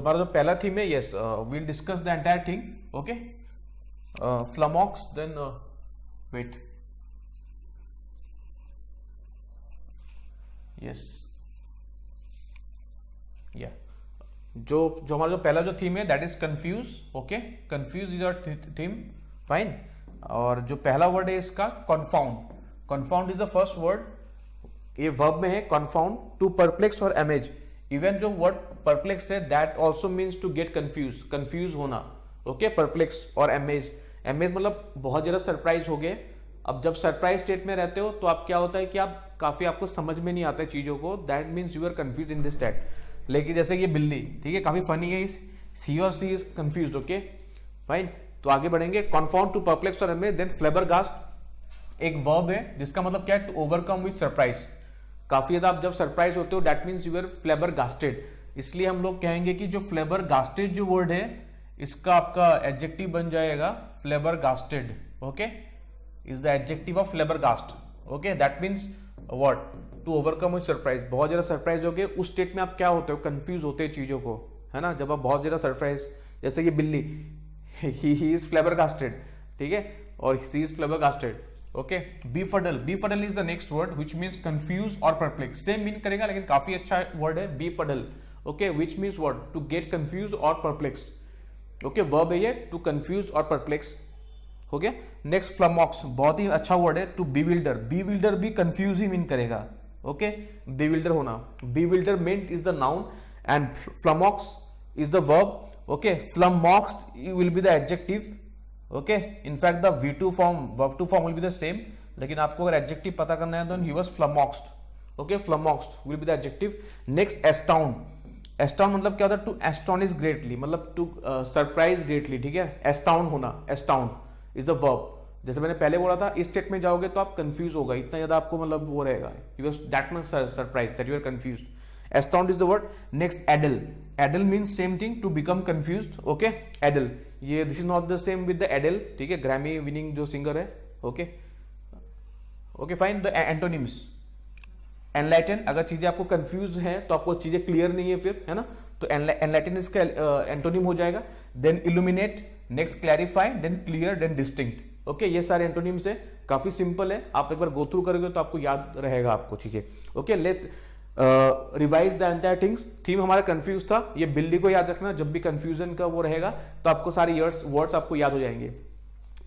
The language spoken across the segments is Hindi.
हमारा जो पहला थीम है, yes we'll discuss the entire thing. Okay, flummox, then wait, yes या जो हमारा जो पहला जो थीम है that is confuse. Okay, confuse is our theme. Fine. और जो पहला वर्ड है इसका confound. Confound is the first word. ये वर्ब में है कॉन्फाउंड, टू परप्लेक्स और अमेज. इवन जो वर्ड परप्लेक्स है that also means to get confuse, confuse होना. ओके, परप्लेक्स और अमेज. अमेज मतलब बहुत ज्यादा सरप्राइज हो गए. अब जब सरप्राइज स्टेट में रहते हो तो आप क्या होता है कि आप काफी आपको समझ में नहीं आता है चीजों को. That means you are confuse in this state. लेकिन जैसे ये बिल्ली, ठीक है, काफी फनी है. सी और she is confuse. Okay fine. तो आगे बढ़ेंगे. कॉन्फाउंड, टू परप्लेक्स और अमेज. देन फ्लेबरगास्ट एक वर्ब है जिसका मतलब क्या है, टू ओवरकम विद सरप्राइज. काफी ज्यादा आप जब सरप्राइज होते हो दैट मीन्स यू आर फ्लेबरगास्टेड. इसलिए हम लोग कहेंगे कि जो फ्लेबरगास्टेड जो वर्ड है इसका आपका एडजेक्टिव बन जाएगा flabbergasted. Okay, is the adjective of flabbergast. Okay, that means what, to overcome with surprise. बहुत ज्यादा सरप्राइज हो गए उस स्टेट में आप क्या होते हो, कंफ्यूज होते हैं चीजों को, है ना. जब आप बहुत ज्यादा सरप्राइज, जैसे ये बिल्ली, ही इज फ्लेबरगास्टेड, ठीक है, और she is flabbergasted. Okay, befuddle. Befuddle is the next word which means confuse और परप्लेक्स. सेम मीन करेगा लेकिन काफी अच्छा वर्ड है befuddle. Okay, which means what, to get confuse और परप्लेक्स. ओके, वर्ब है ये, टू कंफ्यूज और परप्लेक्स. हो गया. नेक्स्ट फ्लमॉक्स, बहुत ही अच्छा वर्ड है, टू बीविल्डर. बीविल्डर भी कंफ्यूज ही मीन करेगा. ओके, बीविल्डर होना. Bewilderment is the noun and flummox is the verb. Okay, flummoxed will be the adjective. Okay, in fact the V2 form, verb two form will be the same. लेकिन आपको अगर एडजेक्टिव पता करना है तो he was flummoxed. Okay, flummoxed will be the adjective. Next astound. Astound मतलब क्या होता है, टू एस्टोनिश ग्रेटली, मतलब टू सरप्राइज ग्रेटली. ठीक है, एस्टाउंड होना, एस्टाउंड इज द वर्ब. जैसे मैंने पहले बोला था, इस स्टेट में जाओगे तो आप कंफ्यूज होगा, इतना ज्यादा आपको मतलब वो रहेगा, you that much surprise that you are confused. Astound is the word. Next addle. Addle means same thing, to become confused. Okay, addle, ये this is not the same with the Adele, ठीक है, ग्रैमी विनिंग जो सिंगर है. Okay okay fine. The antonyms. Enlighten, अगर चीजें आपको कंफ्यूज है तो आपको चीजें क्लियर नहीं है फिर, है ना, तो एनलाइटन इसका एंटोनिम हो जाएगा. Then illuminate. Next clarify. Then clear. Then distinct. Okay, ये सारे एंटोनिम्स है, काफी सिंपल है. आप एक बार गो थ्रू करोगे तो आपको याद रहेगा आपको चीजें. Okay, let's revise the entire things. Theme हमारा कंफ्यूज था. ये बिल्ली को याद रखना, जब भी कंफ्यूजन का वो रहेगा तो आपको सारे वर्ड्स आपको याद हो जाएंगे.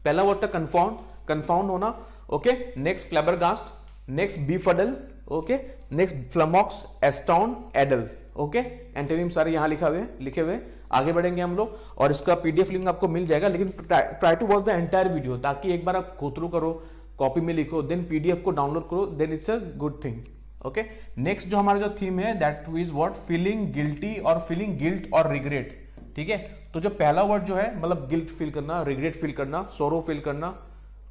पहला वर्ड था कंफाउंड, कंफाउंड होना. Okay, next flabbergast. Next befuddle. Okay, next flummox, astound, addle. Okay, antonym सारे यहां लिखे हुए. आगे बढ़ेंगे हम लोग और इसका पीडीएफ लिंक आपको मिल जाएगा. लेकिन try to watch the entire video, ताकि एक बार आप गो थ्रू करो, कॉपी में लिखो, देन पीडीएफ को डाउनलोड करो, then it's a good thing. Okay, next जो हमारा जो थीम है that is what, feeling guilty और फीलिंग गिल्ट और रिग्रेट. ठीक है, तो जो पहला वर्ड जो है मतलब गिल्ट फील करना, रिग्रेट फील करना, सोरो फील करना,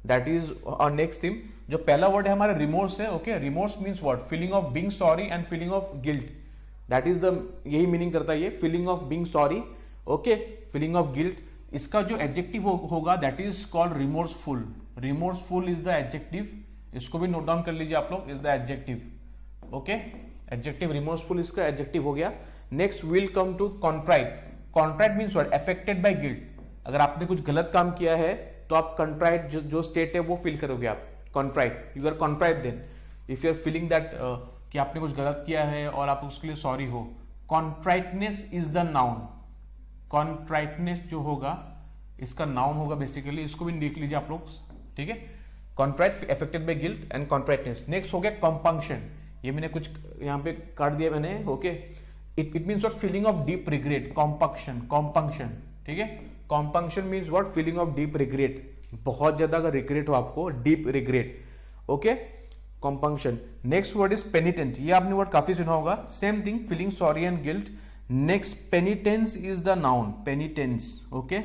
that is our next theme. जो पहला वर्ड है हमारा रिमोर्स है. ओके, remorse means what, feeling of being sorry and feeling of guilt. That is the, यही मीनिंग करता है ये, feeling of being sorry. Okay, feeling of guilt. इसका जो एडजेक्टिव होगा that is called remorseful. Remorseful is the adjective. इसको भी नोट डाउन कर लीजिए आप लोग, is the adjective. Okay, adjective remorseful इसका एडजेक्टिव हो गया. Next will come to contrite. Contrite means what, affected by guilt. अगर आपने कुछ गलत काम किया है तो आप कंट्राइट जो स्टेट है वो फील करोगे आप. Contrite, you are contrite then if you are feeling that कि आपने कुछ गलत किया है और आप उसके लिए सॉरी हो. कॉन्ट्राइटनेस इज द नाउन. कॉन्ट्राइटनेस जो होगा इसका नाउन होगा बेसिकली. इसको भी लिख लीजिए आप लोग. ठीक है, contrite, affected by guilt and contriteness. Next हो गया कॉम्पंक्शन. ये मैंने कुछ यहां पे काट दिया मैंने. Okay, it means what, feeling of deep regret. Compunction, compunction. ठीक है, compunction means what, feeling of deep regret. बहुत ज्यादा अगर रिग्रेट हो आपको, deep regret. Okay, compunction. Next word is penitent. ये आपने वर्ड काफी सुना होगा. Same thing, feeling sorry and guilt. Next penitence is the noun. Penitence. Okay,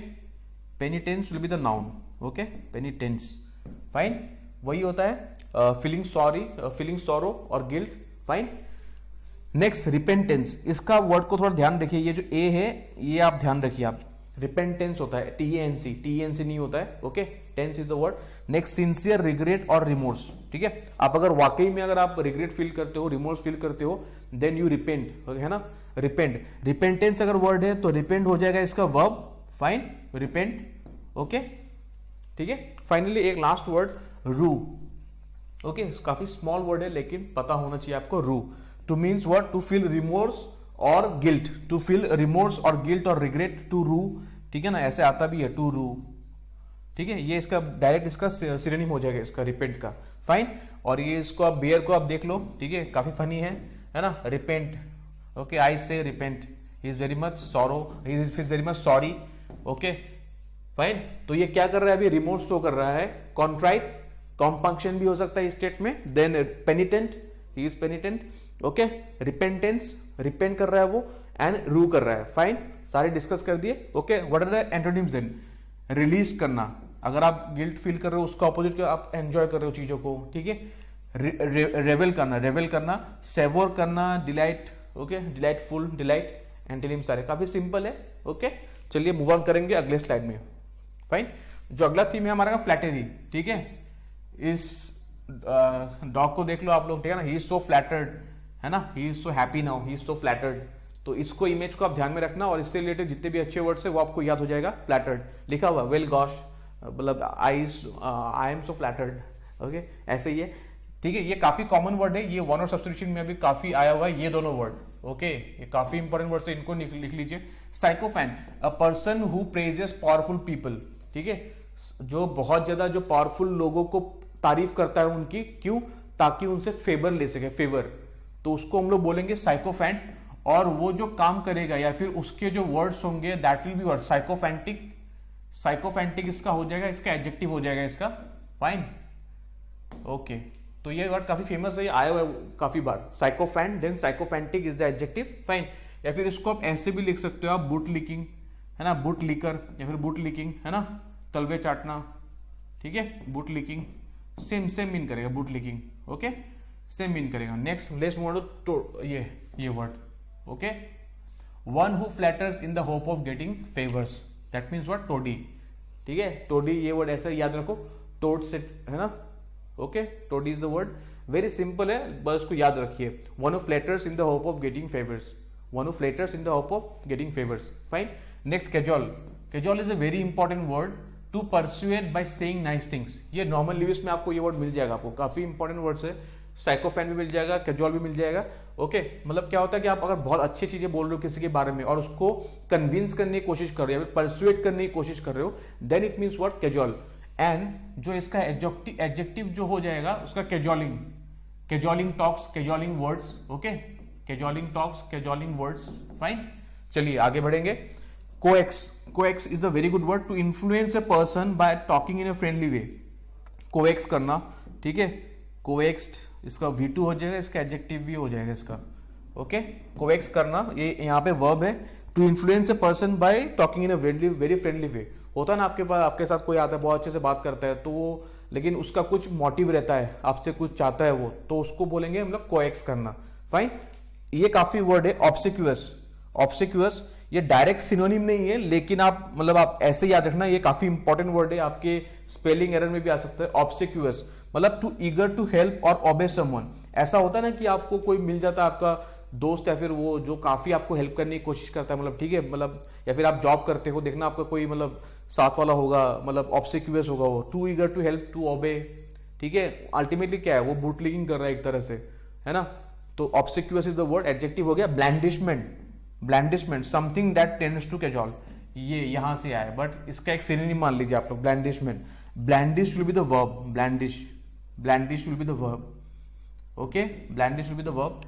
penitence will be the noun. Okay, penitence. Fine, वही होता है फीलिंग सॉरी, फीलिंग सॉरो और गिल्ट. फाइन. Next repentance. इसका वर्ड को थोड़ा ध्यान रखिए. ये जो ए है ये आप ध्यान रखिए आप. रिपेंटेंस होता है, टेंसी नहीं होता है, ओके, tense is the word. Next sincere regret और रिमोर्स, ठीक है, आप अगर वाकई में अगर आप रिग्रेट फील करते हो, रिमोर्स फील करते हो, देन यू रिपेंट, है ना, रिपेंट, रिपेंटेंस अगर वर्ड है तो रिपेंट हो जाएगा इसका वर्ब, फाइन, रिपेंट, ओके, ठीक है। फाइनली एक लास्ट वर्ड रू, ओके, काफी स्मॉल वर्ड है लेकिन पता होना चाहिए आपको, rue, to means what, to feel remorse और गिल्ट, टू फील रिमोर्स और गिल्ट और रिग्रेट, टू रू, ठीक है ना, ऐसे आता भी है, टू रू, ठीक है, ये इसका डायरेक्ट इसका सिनोनिम हो जाएगा इसका रिपेंट का, फाइन। और ये इसको आप बेयर को आप देख लो, ठीक है, काफी फनी है ना, रिपेंट, ओके, आई से repent, he is very much sorrow, he is very much sorry, okay, fine. तो ये क्या कर रहा है अभी, रिमोर्स शो कर रहा है, कॉन्ट्राइट, कॉम्पंक्शन भी हो सकता है इस स्टेट में, then penitent, he is penitent, okay, repentance, repent कर रहा है वो, एंड रू कर रहा है, फाइन, सारे डिस्कस कर दिए, okay. What are the antonyms then, release करना, अगर आप गिल्ट फील कर रहे हो उसका ऑपोजिट आप एंजॉय कर रहे हो चीजों को, ठीक है, रेवेल करना, सेवोर करना, delight, okay, delightful, delight, antonym सारे काफी सिंपल है, ओके। चलिए मूव ऑन करेंगे अगले स्लाइड में, फाइन। जो अगला थीम है हमारा फ्लैटरी, ठीक है, इस डॉग को देख लो आप लोग, ठीक है ना, ही इज सो फ्लैटर्ड, है ना, he is so happy now, he is so flattered, तो इसको इमेज को आप ध्यान में रखना और इससे रिलेटेड जितने भी अच्छे वर्ड्स है वो आपको याद हो जाएगा, फ्लैटर्ड लिखा हुआ, वेल गॉश, मतलब I am so flattered, okay, ऐसे ही है, ठीक है। ये काफी कॉमन वर्ड है, ये वन और सब्स्टिट्यूशन में भी काफी आया हुआ है ये दोनों वर्ड, ओके, ये काफी इंपॉर्टेंट वर्ड है, इनको लिख लीजिए। Sycophant, a person who praises powerful people, ठीक है, जो बहुत ज्यादा जो पावरफुल लोगों को तारीफ करता है उनकी, क्यों, ताकि उनसे फेवर ले सके, फेवर, तो उसको हम लोग बोलेंगे साइकोफैन। और वो जो काम करेगा या फिर उसके जो वर्ड्स होंगे दैट विल बी वर्ड साइकोफैंटिक, साइकोफैंटिक इसका हो जाएगा, इसका एडजेक्टिव हो जाएगा इसका, फाइन, ओके। तो ये वर्ड काफी फेमस है, आया हुआ है काफी बार, sycophant, then sycophantic is the adjective, fine. या फिर इसको आप ऐसे भी लिख सकते हो आप, बुट लीकिंग, है ना, बुट लीकर, या फिर बुट लीकिंग, है ना, तलवे चाटना, ठीक है, बुट लीकिंग, सेम मीन करेगा, boot licking, okay, same mean करेगा। नेक्स्ट लेट्स मूव टू ये word, okay, one who flatters in the hope of getting favours, that means what, toady, ठीक है, टोडी, ये वर्ड ऐसा याद रखो, टोड से, है ना, okay, toady is the word, very simple है, बस उसको याद रखिए, one who flatters in the hope of getting favours, one who flatters in the hope of getting favours, fine. Next cajole, cajole is a very important word, to persuade by saying nice things, ये नॉर्मल लिविस में आपको ये वर्ड मिल जाएगा, आपको काफी इंपॉर्टेंट वर्ड्स है, साइकोफैन भी मिल जाएगा, कैजुअल भी मिल जाएगा, ओके। मतलब क्या होता है कि आप अगर बहुत अच्छी चीजें बोल रहे हो किसी के बारे में और उसको कन्विंस करने की कोशिश कर रहे हो, परसुएट करने की कोशिश कर रहे हो, then it means what, cajole. And जो इसका एडजेक्टिव जो हो जाएगा उसका cajoling, cajoling talks, cajoling words, okay, cajoling talks, cajoling words, fine. चलिए आगे बढ़ेंगे। Coax is a very good word, to influence a person by talking in a friendly way, coax करना, ठीक है, कोएक्स्ड, इसका V2 हो जाएगा, इसका एडजेक्टिव भी हो जाएगा इसका, ओके, कोएक्स करना, ये यहाँ पे वर्ब है, to influence a person by talking in a very friendly way. होता है ना आपके पास, आपके साथ कोई आता है बहुत अच्छे से बात करता है, तो वो लेकिन उसका कुछ मोटिव रहता है, आपसे कुछ चाहता है वो, तो उसको बोलेंगे हम लोग कोएक्स करना, फाइन। ये काफी वर्ड है, ऑब्सिक्यूअस, ऑब्सिक्यूअस ये डायरेक्ट सिनोनिम नहीं है, लेकिन आप मतलब आप ऐसे याद रखना, ये काफी इंपॉर्टेंट वर्ड है, आपके स्पेलिंग एरर में भी आ सकता है, ऑब्सिक्यूअस मतलब टू ईगर टू हेल्प और ओबे समवन। ऐसा होता है ना कि आपको कोई मिल जाता है, आपका दोस्त या फिर वो जो काफी आपको हेल्प करने की कोशिश करता है, मतलब ठीक है, मतलब या फिर आप जॉब करते हो, देखना आपका कोई मतलब साथ वाला होगा, मतलब ऑब्सिक्यूअस होगा वो, too eager to help, to obey, ठीक है, अल्टीमेटली क्या है वो बूटलीगिंग कर रहा है एक तरह से, है ना। तो obsequious is the word, adjective हो गया blandishment, blandishment something that tends to cajole, ये यहां से आया, बट इसका एक सिनोनिम मान लीजिए आप लोग, blandishment, blandish will be the verb, blandish will be the verb, okay, blandish will be the verb.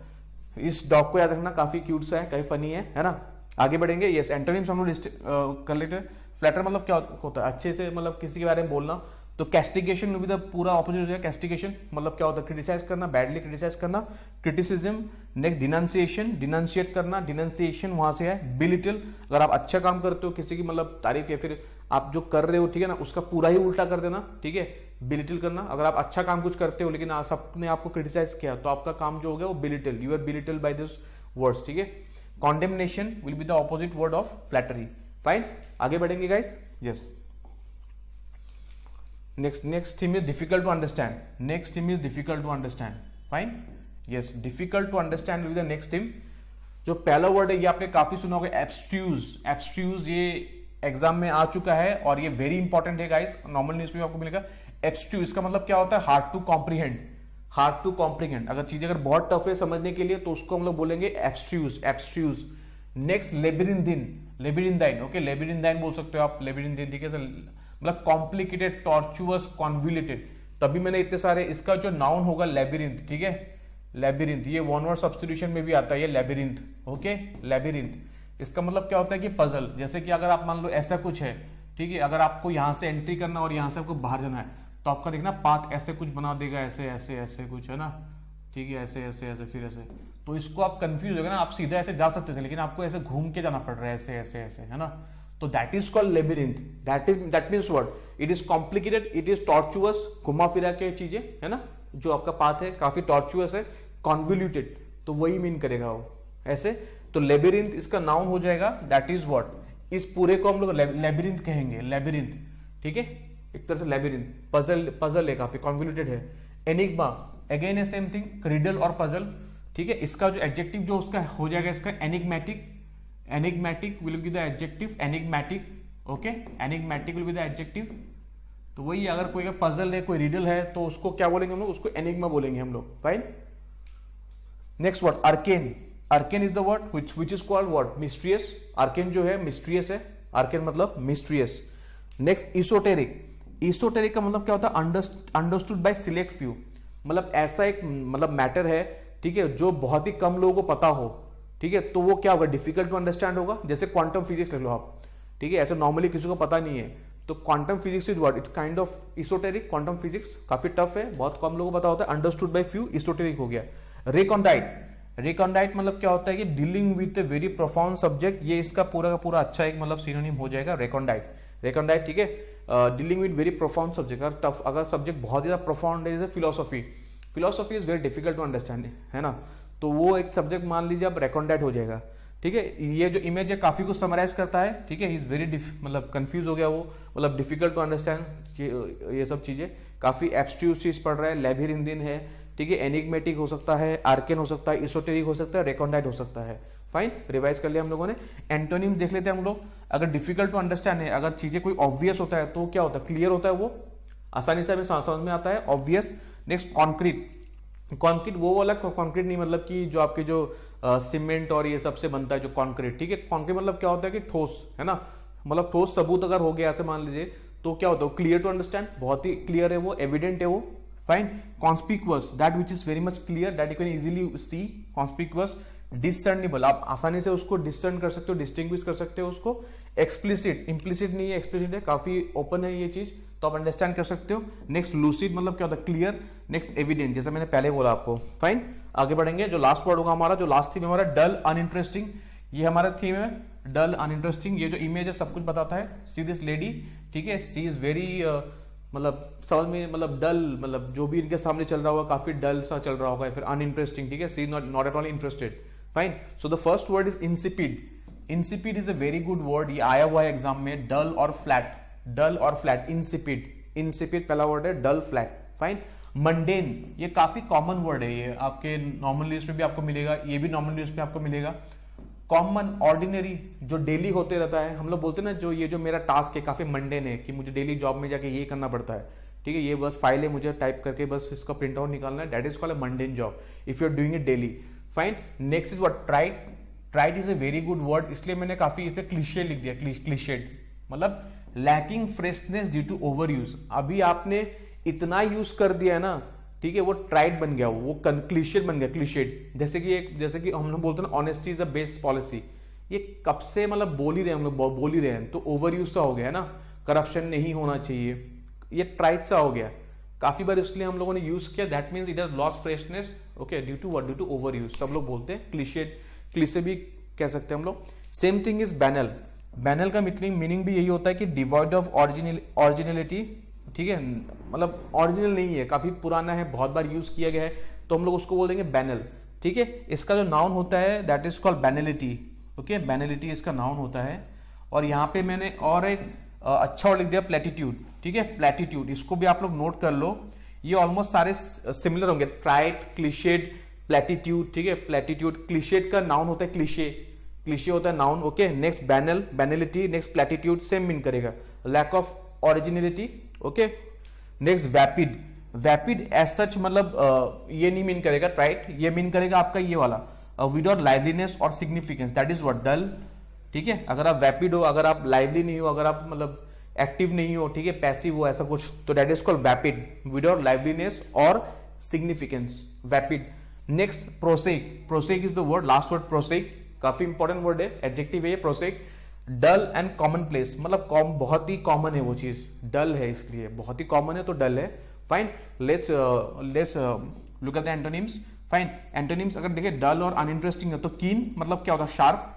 इस डॉग को याद रखना, काफी क्यूट सा है, काफी फनी है ना। आगे बढ़ेंगे, यस, एंटोनिम्स हम लोग कर लेते हैं। फ्लैटर मतलब क्या होता है, अच्छे से मतलब किसी के बारे में बोलना, तो कैस्टिगेशन में भी द पूरा ऑपोजिट हो जाएगा, कैस्टिगेशन मतलब क्या होता है, क्रिटिसाइज करना, बैडली क्रिटिसाइज करना, क्रिटिसिज्म। नेक्स्ट डिनंसिएशन, डिनंशिएट करना, डिनंसिएशन वहां से है। बिलिटल, अगर आप अच्छा काम करते हो, किसी की मतलब तारीफ या फिर आप जो कर रहे हो, ठीक है ना, उसका पूरा ही उल्टा कर देना, ठीक है, बिलिटल करना। अगर आप अच्छा काम कुछ करते हो लेकिन सबने आपको क्रिटिसाइज किया, तो आपका काम जो हो गया वो belittle, you are belittle by this words, ठीक है। Condemnation will be the opposite word of flattery, fine, आगे बढ़ेंगे guys. Yes, next theme is difficult to understand. Next theme is difficult to understand. Fine, yes, difficult to understand with the next theme. जो पहला वर्ड है ये आपने काफी सुना होगा, एब्स्ट्यूज। एब्स्ट्यूज ये एग्जाम में आ चुका है और ये वेरी इंपॉर्टेंट है गाइस, नॉर्मल न्यूज में आपको मिलेगा। एब्स्ट्यूज इसका मतलब क्या होता है? Hard to comprehend. Hard to comprehend, अगर चीज अगर बहुत टफ है समझने के लिए तो उसको हम लोग बोलेंगे एब्स्ट्यूज। एब्स्ट्यूज। नेक्स्ट लेबिरिंथिन, लेबिरिंथाइन। ओके, लेबिरिंथाइन बोल सकते हो आप, लेबिरिंथिन, ठीक है, मतलब कॉम्प्लिकेटेड, टॉर्चुअस, कॉन्वोल्यूटेड। तभी मैंने इतने सारे, इसका जो नाउन होगा लेबिरिंथ, ठीक है, लेबिरिंथ, ये वन वर्ड सब्स्टिट्यूशन में भी आता है ये लेबिरिंथ। ओके, लेबिरिंथ इसका मतलब क्या होता है कि पजल। जैसे कि अगर आप मान लो ऐसा कुछ है, ठीक है, अगर आपको यहां से एंट्री करना और यहां से आपको बाहर जाना है तो आपका देखना पाथ ऐसे कुछ बना देगा, ऐसे ऐसे ऐसे कुछ, है ना, ठीक है, ऐसे ऐसे ऐसे फिर ऐसे, तो इसको आप कंफ्यूज हो गए ना, आप सीधा ऐसे जा सकते थे लेकिन आपको ऐसे घूम के जाना पड़ रहा है, ऐसे ऐसे ऐसे, है ना, तो that is called labyrinth. That means what? It is complicated, it is tortuous, घुमा फिरा के चीजें, है ना, जो आपका पाथ है काफी टॉर्चुअस है, कॉन्वोल्यूटेड, तो वही मीन करेगा वो ऐसे। तो लेबिरिंथ इसका नाउन हो जाएगा, दैट इज व्हाट, इस पूरे को हम लोग लेबिरिंथ कहेंगे, लेबिरिंथ, ठीक है, एक तरह से लेबिरिंथ। पजल है, काफी कॉन्वोल्यूटेड है। एनिग्मा, अगेन है सेम थिंग, रिडल और पजल, ठीक है। इसका जो एडजेक्टिव जो उसका हो जाएगा इसका enigmatic. Enigmatic will be the adjective, enigmatic. Okay, enigmatic will be the adjective. तो वही, अगर कोई पजल है, कोई रिडल है, तो उसको क्या बोलेंगे हम लोग? उसको एनिग्मा बोलेंगे हम लोग। Fine, next word arcane. Arcane is the word which is called what? Mysterious. Arcane जो है मिस्ट्रियस है, अर्केन मतलब मिस्ट्रियस। Next esoteric. इसोटेरिक का मतलब क्या होता है? अंडरस्टूड बाय सिलेक्ट फ्यू, मतलब ऐसा एक मतलब मैटर है, ठीक है, जो बहुत ही कम लोगों को पता हो, ठीक है, तो वो क्या होगा? डिफिकल्ट टू अंडरस्टैंड होगा। जैसे क्वांटम फिजिक्स ले लो आप, ठीक है, ऐसे नॉर्मली किसी को पता नहीं है, तो quantum physics is what? It's kind of esoteric. Quantum physics काफी टफ है, बहुत कम लोगों को पता होता है, अंडरस्टूड बाय फ्यू, इसोटेरिक हो गया। रिकॉन्डाइट। रिकॉन्डाइट मतलब क्या होता है कि dealing with a very profound subject, ये इसका पूरा का पूरा अच्छा एक मतलब सिनोनिम हो जाएगा रिकॉन्डाइट। रिकॉन्डाइट, ठीक है, dealing with very profound subject. अगर टफ, अगर सब्जेक्ट बहुत ज्यादा प्रोफाउंड है, जैसे philosophy, philosophy is very difficult to understand, है ना, तो वो एक सब्जेक्ट मान लीजिए अब रिकॉन्डाइट हो जाएगा, ठीक है। ये जो इमेज है काफी कुछ समराइज करता है, ठीक है, इज वेरी मतलब कंफ्यूज हो गया वो, मतलब डिफिकल्ट टू अंडरस्टैंड ये सब चीजें, काफी एब्स्ट्यूज चीज पढ़ रहा है, लेबिरिंथिन है, ठीक है, एनिग्मेटिक हो सकता है, आर्केन हो सकता है, इसोटेरिक हो सकता है, रिकॉन्डाइट हो सकता है। फाइन, रिवाइज कर लिया हम लोगों ने। एंटोनिम देख लेते हैं हम लोग। अगर डिफिकल्ट टू अंडरस्टैंड है, अगर चीजें कोई ऑब्वियस होता है तो क्या होता है? क्लियर होता है, वो आसानी से हमें समझ में आता है, ऑब्वियस। Next concrete. कॉन्क्रीट वो वाला कॉन्क्रीट नहीं, मतलब कि जो आपके जो सीमेंट और ये सबसे बनता है जो कॉन्क्रीट, ठीक है। कॉन्क्रीट मतलब क्या होता है कि ठोस, है ना, मतलब ठोस सबूत अगर हो गया ऐसे मान लीजिए तो क्या होता है? क्लियर टू अंडरस्टैंड, बहुत ही क्लियर है वो, एविडेंट है वो। Fine, conspicuous, that which is very much clear, that you can easily see. Conspicuous, discernible, आप आसानी से उसको डिसर्न कर सकते हो, डिस्टिंग्विश कर सकते हो उसको। एक्सप्लिसिट, इम्प्लिसिट नहीं है, एक्सप्लिसिट है, काफी ओपन है ये चीज, तो आप अंडरस्टैंड कर सकते हो। नेक्स्ट लूसिड मतलब क्या होता है? क्लियर। नेक्स्ट एविडेंट, जैसा मैंने पहले बोला आपको। फाइन, आगे बढ़ेंगे। जो लास्ट वर्ड होगा हमारा, जो लास्ट थीम हमारा, डल अनइंटरेस्टिंग, ये हमारा थीम है, डल अनइंटरेस्टिंग। ये जो इमेज है सब कुछ बताता है। सी दिस लेडी, ठीक है, सी इज वेरी मतलब समझ में, मतलब डल, मतलब जो भी इनके सामने चल रहा होगा काफी डल सा चल रहा होगा, फिर अनइंटरेस्टिंग, ठीक है, see not at all interested. Fine, so the first word is insipid. Insipid is a very good word, ये आया हुआ है एग्जाम में, डल और फ्लैट, डल और फ्लैट, इंसिपिड। इंसिपिड पहला वर्ड है, डल, फ्लैट। फाइन, मंडेन, ये काफी कॉमन वर्ड है, ये आपके नॉर्मल न्यूज में भी आपको मिलेगा, ये भी नॉर्मल न्यूज में आपको मिलेगा। कॉमन, ऑर्डिनरी, जो डेली होते रहता है, हम लोग बोलते हैं ना, जो ये जो मेरा टास्क है काफी मंडेन है, कि मुझे डेली जॉब में जाके ये करना पड़ता है, ठीक है, ये बस फाइल है, मुझे टाइप करके बस इसका प्रिंट आउट निकालना है, that is called a mundane job if you are doing it daily. Fine, next is what? Trite. Trite is a very good word, इसलिए मैंने काफी इस पे क्लिशे लिख दिया, क्लिशेड मतलब lacking freshness due to over use. अभी आपने इतना यूज कर दिया है ना, ठीक है, वो ट्राइड बन गया, वो क्लिशेड बन गया, क्लिशेड। जैसे कि हम लोग बोलते हैं ना, honesty is the best policy, ये कब से मतलब बोल ही रहे हैं हम लोग, बोल ही रहे हैं, तो ओवर यूज सा हो गया है ना, करप्शन नहीं होना चाहिए, ये ट्राइड सा हो गया काफी बार, इसलिए हम लोगों ने यूज किया, that means it has lost freshness, okay, due to what? Due to over use, सब लोग बोलते हैं, क्लिशेड, क्लिशे भी कह सकते हैं हम लोग। Same thing is banal. Banal का मीनिंग भी यही होता है कि डिवॉइड ऑफ ओरिजिनलिटी, ठीक है, मतलब ओरिजिनल नहीं है, काफी पुराना है, बहुत बार यूज किया गया है, तो हम लोग उसको बोल देंगे बैनल, ठीक है। इसका जो नाउन होता है दैट इज कॉल्ड बैनलिटी, ओके, बैनलिटी इसका नाउन होता है। और यहाँ पे मैंने और एक अच्छा वर्ड लिख दिया प्लेटिट्यूड, ठीक है, प्लेटिट्यूड, इसको भी आप लोग नोट कर लो। ये ऑलमोस्ट सारे सिमिलर होंगे, ट्राइट, क्लिशेड, प्लेटिट्यूड, ठीक है, प्लेटिट्यूड, क्लिशेड का नाउन होता है क्लिशे, क्लिशे होता है noun, okay. Next banal, banality, next platitude, same mean करेगा, lack of originality, okay. Next vapid, vapid as such मतलब ये नहीं मीन करेगा ट्राइट, ये मीन करेगा आपका ये वाला विदाउट लाइवलीनेस और सिग्निफिकेंस, दैट इज व्हाट डल, ठीक है। अगर आप वैपिड हो, अगर आप लाइवली नहीं हो, अगर आप मतलब एक्टिव नहीं हो, ठीक है, पैसिव हो, ऐसा कुछ, तो that is called vapid, without liveliness और significance, vapid. Next prosaic, prosaic is the word, last word prosaic, काफी इंपॉर्टेंट वर्ड है, एडजेक्टिव है ये prosaic. Dull and commonplace, मतलब बहुत ही कॉमन है वो चीज, डल है इसलिए, बहुत ही कॉमन है तो डल है, fine. Let's look at the antonyms, fine. Antonyms अगर देखें डल और अनइंटरेस्टिंग है तो कीन मतलब क्या होता है, शार्प,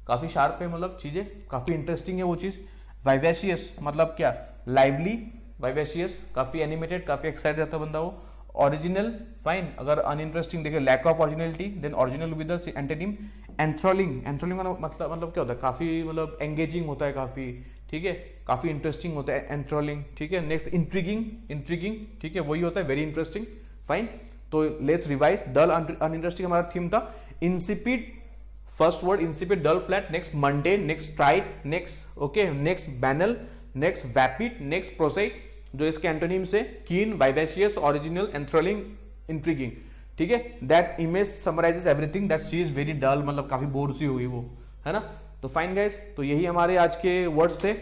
काफी शार्प है, मतलब चीजें काफी इंटरेस्टिंग है वो चीज। वाइवेशियस मतलब क्या, लाइवली, वाइवेशियस काफी एनिमेटेड, काफी एक्साइटेड रहता है बंदा वो। Original, fine. अगर अनइंटरेस्टिंग देखे, lack of originality, then original with the antonym. Enthralling, enthralling मतलब क्या होता है, काफी मतलब एंगेजिंग होता है, काफी, ठीक है, काफी इंटरेस्टिंग होता है एंथ्रोलिंग, ठीक है। नेक्स्ट इंट्रिगिंग, इंट्रिगिंग, ठीक है, वही होता है, वेरी इंटरेस्टिंग, फाइन। तो लेट्स रिवाइज, डल अनइंटरेस्टिंग हमारा थीम था। Insipid, first word insipid, dull, flat. Next mundane, next trite, next okay, next banal, next vapid, next prosaic, जो इसके एंटोनिम से कीन, वाइवेशियस, ओरिजिनल, एंथ्रोलिंग, इंट्रिगिंग, ठीक है। That image summarises everything, that she is very dull, मतलब काफी बोर सी हुई वो, है ना। तो फाइन गाइस, तो यही हमारे आज के वर्ड्स थे।